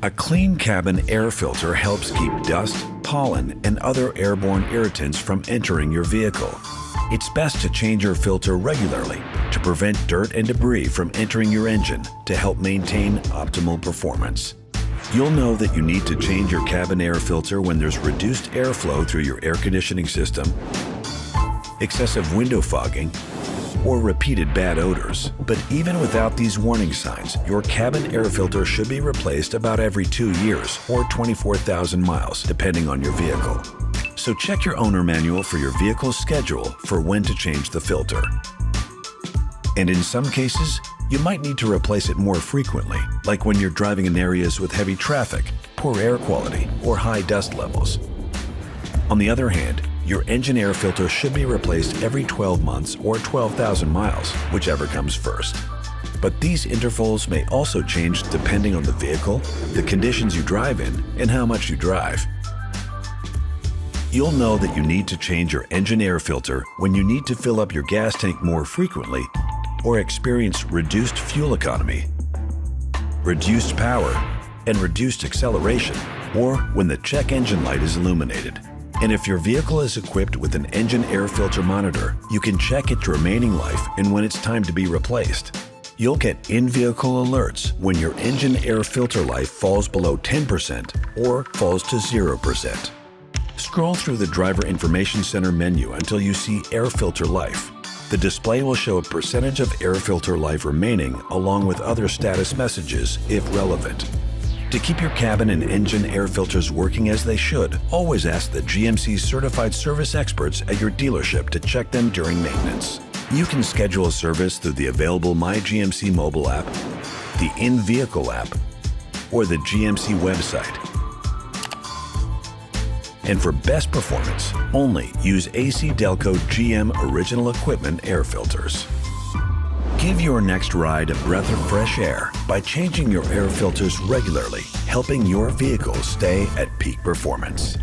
A clean cabin air filter helps keep dust, pollen, and other airborne irritants from entering your vehicle. It's best to change your filter regularly to prevent dirt and debris from entering your engine to help maintain optimal performance. You'll know that you need to change your cabin air filter when there's reduced airflow through your air conditioning system, excessive window fogging, or repeated bad odors. But even without these warning signs, your cabin air filter should be replaced about every 2 years or 24,000 miles, depending on your vehicle. So check your owner manual for your vehicle's schedule for when to change the filter. And in some cases, you might need to replace it more frequently, like when you're driving in areas with heavy traffic, poor air quality, or high dust levels. On the other hand, your engine air filter should be replaced every 12 months or 12,000 miles, whichever comes first. But these intervals may also change depending on the vehicle, the conditions you drive in, and how much you drive. You'll know that you need to change your engine air filter when you need to fill up your gas tank more frequently or experience reduced fuel economy, reduced power, and reduced acceleration, or when the check engine light is illuminated. And if your vehicle is equipped with an engine air filter monitor, you can check its remaining life and when it's time to be replaced. You'll get in-vehicle alerts when your engine air filter life falls below 10% or falls to 0%. Scroll through the Driver Information Center menu until you see air filter life. The display will show a percentage of air filter life remaining along with other status messages if relevant. To keep your cabin and engine air filters working as they should, always ask the GMC certified service experts at your dealership to check them during maintenance. You can schedule a service through the available My GMC mobile app, the in-vehicle app, or the GMC website. And for best performance, only use AC Delco GM Original Equipment air filters. Give your next ride a breath of fresh air by changing your air filters regularly, helping your vehicle stay at peak performance.